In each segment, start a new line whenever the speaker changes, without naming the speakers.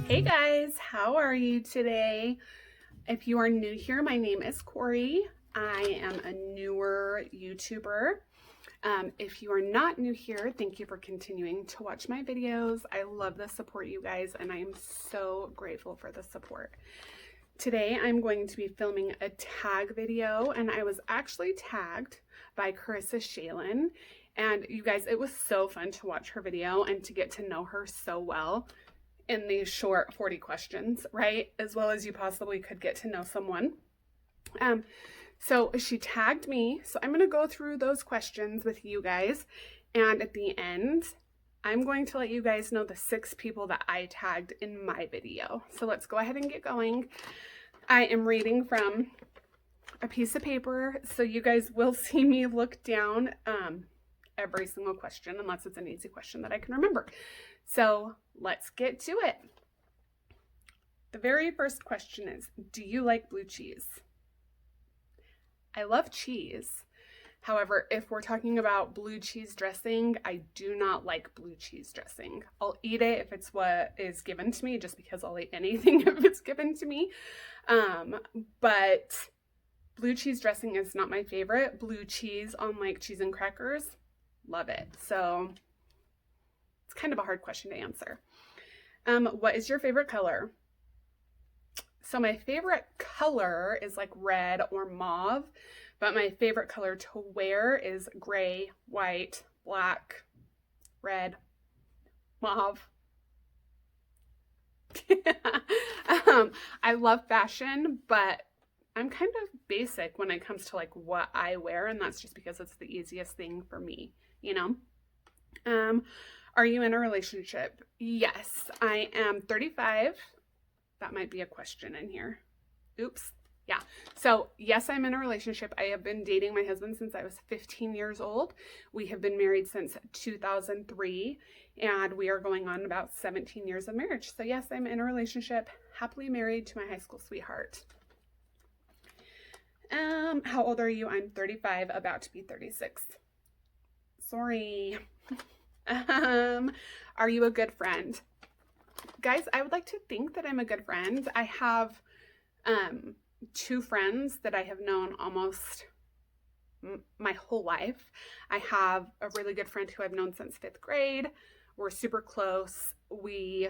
Hey guys, how are you today? If you are new here, my name is Corey. I am a newer YouTuber. If you are not new here, thank you for continuing to watch my videos. I love the support, you guys, and I am so grateful for the support. Today, I'm going to be filming a tag video, and I was actually tagged by Kerissa Shaylin. And you guys, it was so fun to watch her video and to get to know her so well in these short 40 questions, right? As well as you possibly could get to know someone. So she tagged me. So I'm going to go through those questions with you guys. And at the end, I'm going to let you guys know the 6 people that I tagged in my video. So let's go ahead and get going. I am reading from a piece of paper. So you guys will see me look down every single question, unless it's an easy question that I can remember. So let's get to it. The very first question is, do you like blue cheese? I love cheese. However, if we're talking about blue cheese dressing, I do not like blue cheese dressing. I'll eat it if it's what is given to me, just because I'll eat anything if it's given to me. But blue cheese dressing is not my favorite. Blue cheese on like cheese and crackers, love it. So it's kind of a hard question to answer. What is your favorite color? So my favorite color is like red or mauve, but my favorite color to wear is gray, white, black, red, mauve. I love fashion, but I'm kind of basic when it comes to like what I wear, and that's just because it's the easiest thing for me, you know? Are you in a relationship? Yes, I am 35. That might be a question in here. Oops. Yeah. So yes, I'm in a relationship. I have been dating my husband since I was 15 years old. We have been married since 2003, and we are going on about 17 years of marriage. So yes, I'm in a relationship, happily married to my high school sweetheart. How old are you? I'm 35, about to be 36. Sorry. Are you a good friend? Guys, I would like to think that I'm a good friend. I have 2 friends that I have known almost my whole life. I have a really good friend who I've known since 5th grade. We're super close. We,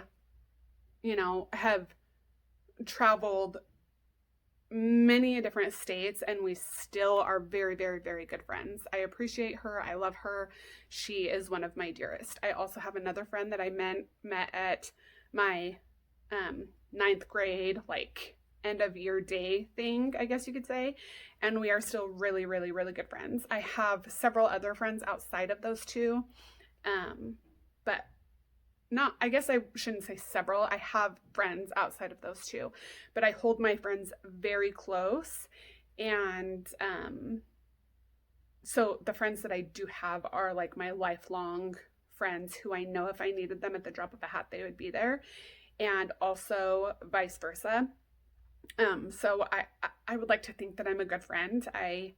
have traveled many different states, and we still are very, very, very good friends. I appreciate her. I love her. She is one of my dearest. I also have another friend that I met at my 9th grade, like end of year day thing, I guess you could say. And we are still really, really, really good friends. I have several other friends outside of those 2. But I guess I shouldn't say several. I have friends outside of those 2, but I hold my friends very close. And so the friends that I do have are like my lifelong friends who I know if I needed them at the drop of a hat, they would be there. And also vice versa. So I would like to think that I'm a good friend. I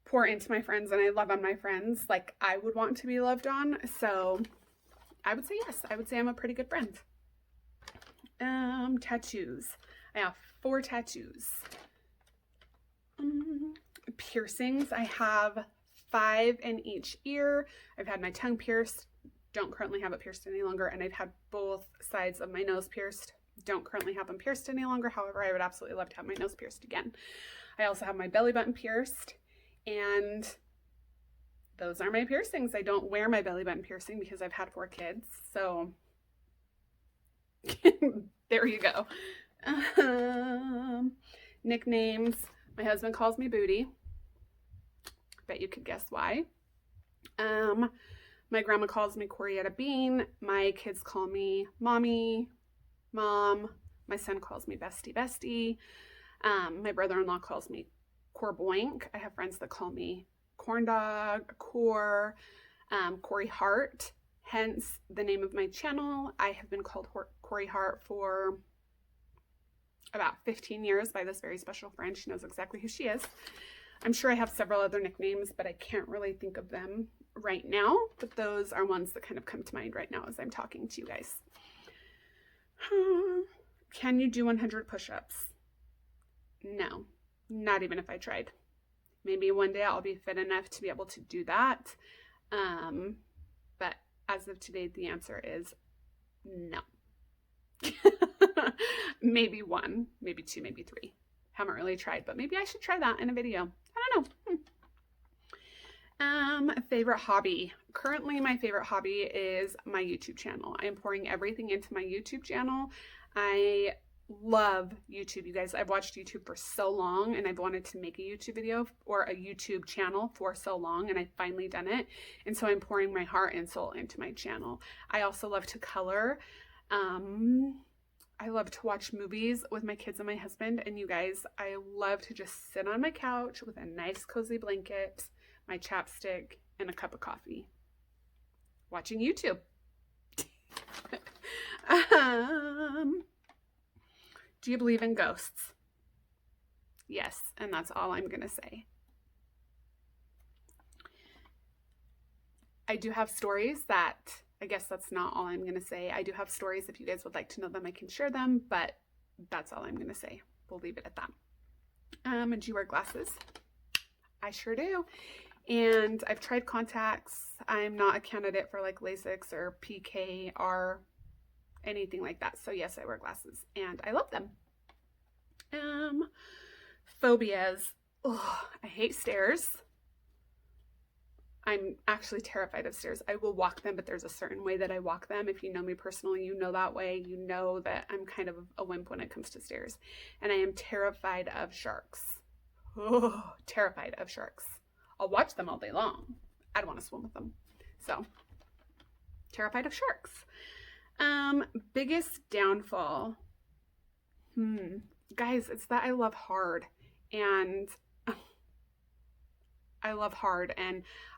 pour into my friends and I love on my friends like I would want to be loved on. So I would say yes. I would say I'm a pretty good friend. Tattoos. I have 4 tattoos. Piercings. I have 5 in each ear. I've had my tongue pierced. Don't currently have it pierced any longer. And I've had both sides of my nose pierced. Don't currently have them pierced any longer. However, I would absolutely love to have my nose pierced again. I also have my belly button pierced. And those are my piercings. I don't wear my belly button piercing because I've had 4 kids. So there you go. Nicknames. My husband calls me Booty. Bet you could guess why. My grandma calls me Corietta Bean. My kids call me Mommy, Mom. My son calls me Bestie, Bestie. My brother-in-law calls me Corboink. I have friends that call me Corn Dog, Core, Corey Hart, hence the name of my channel. I have been called Corey Hart for about 15 years by this very special friend. She knows exactly who she is. I'm sure I have several other nicknames, but I can't really think of them right now. But those are ones that kind of come to mind right now as I'm talking to you guys. Can you do 100 push-ups? No, not even if I tried. Maybe one day I'll be fit enough to be able to do that. But as of today, the answer is no. Maybe one, maybe two, maybe three. Haven't really tried, but maybe I should try that in a video. I don't know. Favorite hobby. Currently, my favorite hobby is my YouTube channel. I'm pouring everything into my YouTube channel. I love YouTube, you guys. I've watched YouTube for so long, and I've wanted to make a YouTube video or a YouTube channel for so long, and I've finally done it. And so I'm pouring my heart and soul into my channel. I also love to color. I love to watch movies with my kids and my husband. And you guys, I love to just sit on my couch with a nice cozy blanket, my chapstick, and a cup of coffee, watching YouTube. Do you believe in ghosts? Yes, and that's all I'm gonna say. I do have stories that, I guess that's not all I'm gonna say. I do have stories. If you guys would like to know them, I can share them, but that's all I'm gonna say. We'll leave it at that. Do you wear glasses? I sure do. And I've tried contacts. I'm not a candidate for like LASIK or PKR, anything like that. So yes, I wear glasses and I love them. Phobias. Oh, I hate stairs. I'm actually terrified of stairs. I will walk them, but there's a certain way that I walk them. If you know me personally, you know that way. You know that I'm kind of a wimp when it comes to stairs. And I am terrified of sharks. Oh, terrified of sharks. I'll watch them all day long. I don't want to swim with them. So, terrified of sharks. Biggest downfall. Guys, it's that I love hard. And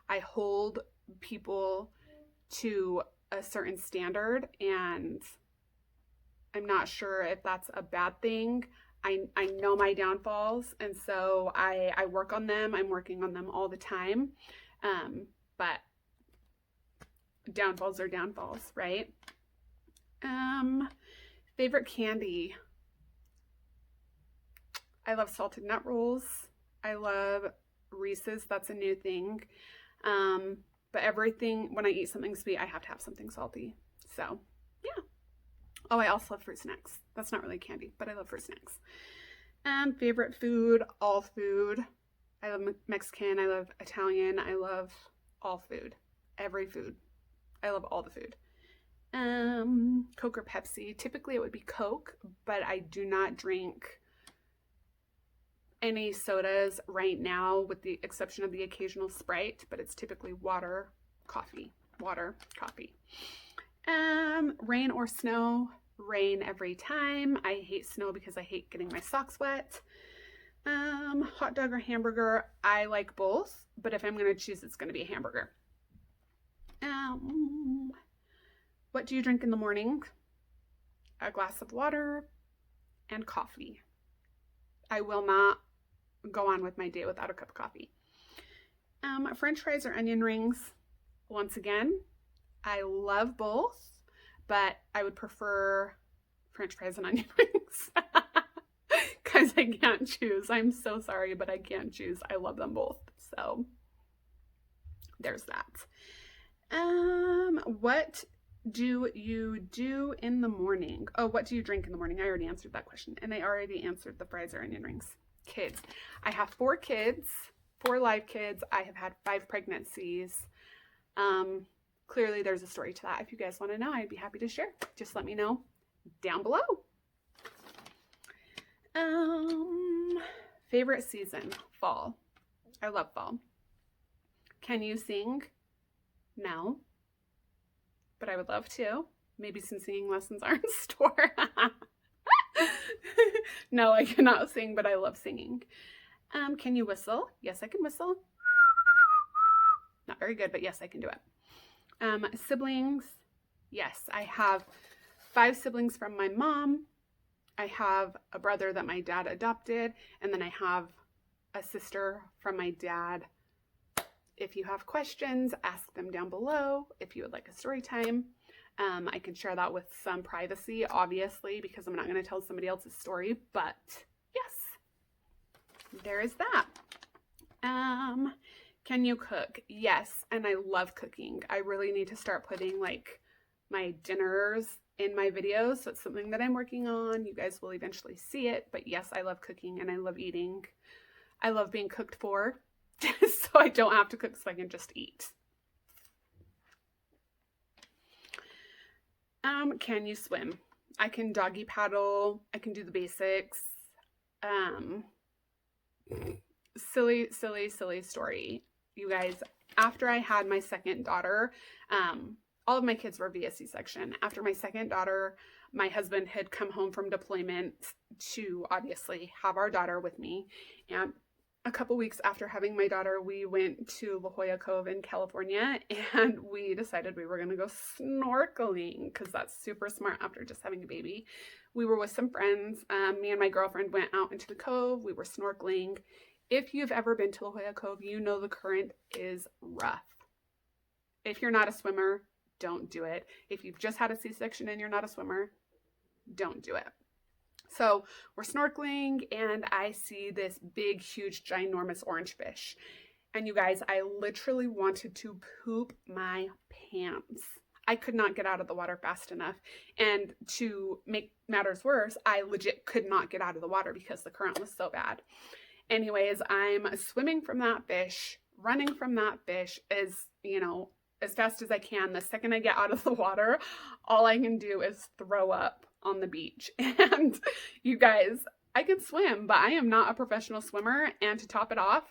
I hold people to a certain standard, and I'm not sure if that's a bad thing. I know my downfalls, and so I work on them. I'm working on them all the time. But downfalls are downfalls, right? Favorite candy. I love salted nut rolls. I love Reese's. That's a new thing. But everything, when I eat something sweet, I have to have something salty. So, yeah. Oh, I also love fruit snacks. That's not really candy, but I love fruit snacks. Favorite food, all food. I love Mexican. I love Italian. I love all food. Every food. I love all the food. Coke or Pepsi. Typically it would be Coke, but I do not drink any sodas right now with the exception of the occasional Sprite, but it's typically water, coffee. Water, coffee. Rain or snow. Rain every time. I hate snow because I hate getting my socks wet. Hot dog or hamburger. I like both, but if I'm going to choose, it's going to be a hamburger. What do you drink in the morning? A glass of water and coffee. I will not go on with my day without a cup of coffee. French fries or onion rings. Once again, I love both, but I would prefer French fries and onion rings because I can't choose. I'm so sorry, but I can't choose. I love them both. So there's that. What do you do in the morning? Oh, what do you drink in the morning? I already answered that question, and I already answered the fries or onion rings. Kids. I have 4 kids, 4 live kids. I have had 5 pregnancies. Clearly there's a story to that. If you guys want to know, I'd be happy to share. Just let me know down below. Favorite season, fall. I love fall. Can you sing? No, but I would love to. Maybe some singing lessons are in store. No, I cannot sing, but I love singing. Can you whistle? Yes, I can whistle. Not very good, but yes, I can do it. Siblings. Yes, I have 5 siblings from my mom. I have a brother that my dad adopted, and then I have a sister from my dad. If you have questions, ask them down below if you would like a story time. I can share that with some privacy, obviously, because I'm not going to tell somebody else's story, but yes, there is that. Can you cook? Yes, and I love cooking. I really need to start putting like my dinners in my videos, so it's something that I'm working on. You guys will eventually see it, but yes, I love cooking and I love eating. I love being cooked for, so I don't have to cook, so I can just eat. Can you swim? I can doggy paddle. I can do the basics. Silly story. You guys, after I had my second daughter, all of my kids were via C-section. After my second daughter, my husband had come home from deployment to obviously have our daughter with me. And a couple weeks after having my daughter, we went to La Jolla Cove in California, and we decided we were going to go snorkeling because that's super smart after just having a baby. We were with some friends. Me and my girlfriend went out into the cove. We were snorkeling. If you've ever been to La Jolla Cove, you know the current is rough. If you're not a swimmer, don't do it. If you've just had a C-section and you're not a swimmer, don't do it. So we're snorkeling and I see this big, huge, ginormous orange fish. And you guys, I literally wanted to poop my pants. I could not get out of the water fast enough. And to make matters worse, I legit could not get out of the water because the current was so bad. Anyways, I'm swimming from that fish, running from that fish as fast as I can. The second I get out of the water, all I can do is throw up on the beach. And you guys, I can swim, but I am not a professional swimmer. And to top it off,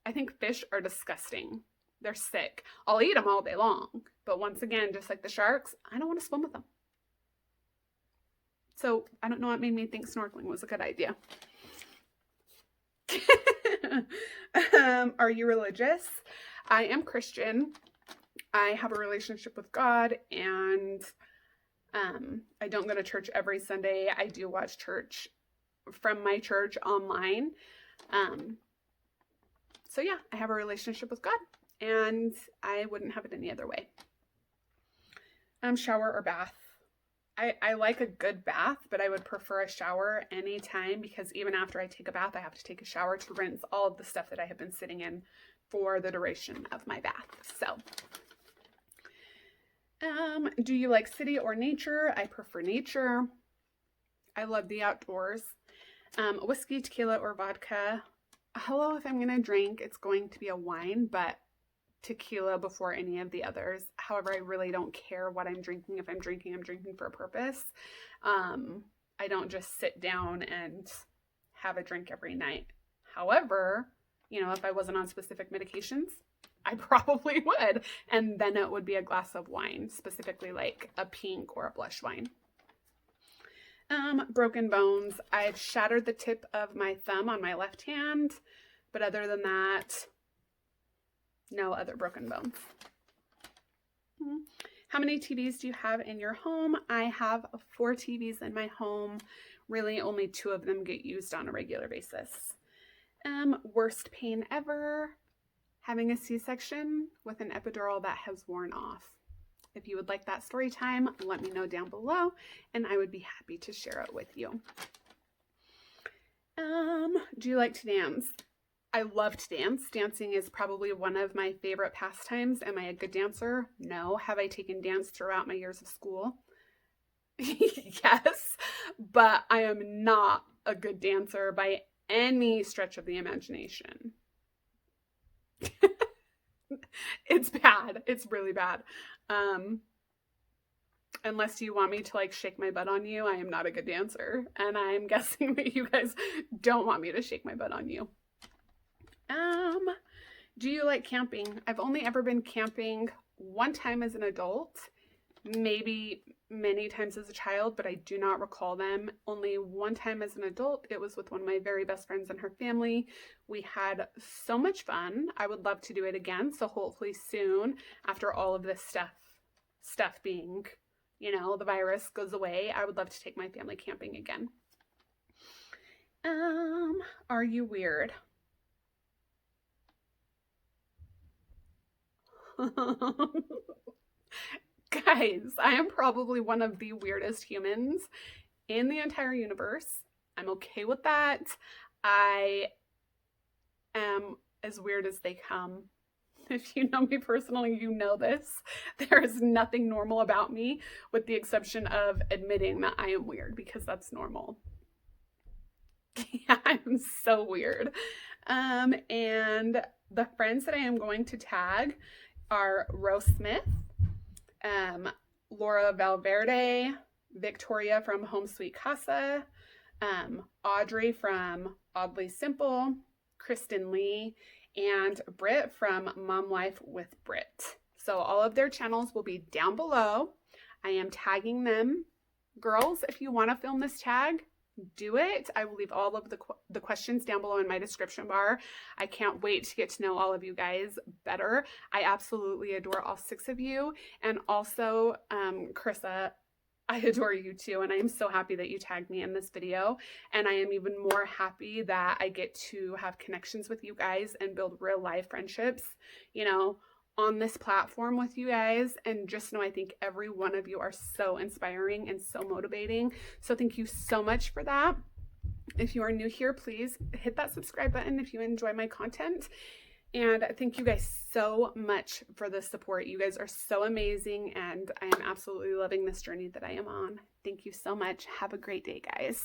I think fish are disgusting. They're sick. I'll eat them all day long. But once again, just like the sharks, I don't want to swim with them. So I don't know what made me think snorkeling was a good idea. Are you religious? I am Christian. I have a relationship with God, and I don't go to church every Sunday. I do watch church from my church online. So yeah, I have a relationship with God, and I wouldn't have it any other way. Shower or bath? I like a good bath, but I would prefer a shower anytime, because even after I take a bath, I have to take a shower to rinse all of the stuff that I have been sitting in for the duration of my bath. So, do you like city or nature? I prefer nature. I love the outdoors. Whiskey, tequila, or vodka? Hello, if I'm going to drink, it's going to be a wine, but tequila before any of the others. However, I really don't care what I'm drinking. If I'm drinking, I'm drinking for a purpose. I don't just sit down and have a drink every night. However, if I wasn't on specific medications, I probably would. And then it would be a glass of wine, specifically like a pink or a blush wine. Broken bones. I've shattered the tip of my thumb on my left hand, but other than that, no other broken bones. How many TVs do you have in your home? I have 4 TVs in my home. Really, only 2 of them get used on a regular basis. Worst pain ever? Having a C-section with an epidural that has worn off. If you would like that story time, let me know down below, and I would be happy to share it with you. Do you like to dance? I love to dance. Dancing is probably one of my favorite pastimes. Am I a good dancer? No. Have I taken dance throughout my years of school? Yes, but I am not a good dancer by any stretch of the imagination. It's bad. It's really bad. Unless you want me to like shake my butt on you, I am not a good dancer. And I'm guessing that you guys don't want me to shake my butt on you. Do you like camping? I've only ever been camping one time as an adult, maybe many times as a child, but I do not recall them. Only one time as an adult. It was with one of my very best friends and her family. We had so much fun. I would love to do it again. So hopefully soon, after all of this stuff being, the virus goes away, I would love to take my family camping again. Are you weird? Guys, I am probably one of the weirdest humans in the entire universe. I'm okay with that. I am as weird as they come. If you know me personally, you know this. There is nothing normal about me with the exception of admitting that I am weird because that's normal. Yeah, I'm so weird. And the friends that I am going to tag are Rose Smith, Laura Valverde, Victoria from Home Sweet Casa, Audrey from Oddly Simple, Kristen Lee, and Britt from Mom Life with Britt. So all of their channels will be down below. I am tagging them. Girls, if you want to film this tag, do it. I will leave all of the questions down below in my description bar. I can't wait to get to know all of you guys better. I absolutely adore all 6 of you. And also, Kerissa, I adore you too, and I am so happy that you tagged me in this video, and I am even more happy that I get to have connections with you guys and build real life friendships, you know, on this platform with you guys. And just know I think every one of you are so inspiring and so motivating. So thank you so much for that. If you are new here, please hit that subscribe button if you enjoy my content. And thank you guys so much for the support. You guys are so amazing, and I am absolutely loving this journey that I am on. Thank you so much. Have a great day, guys.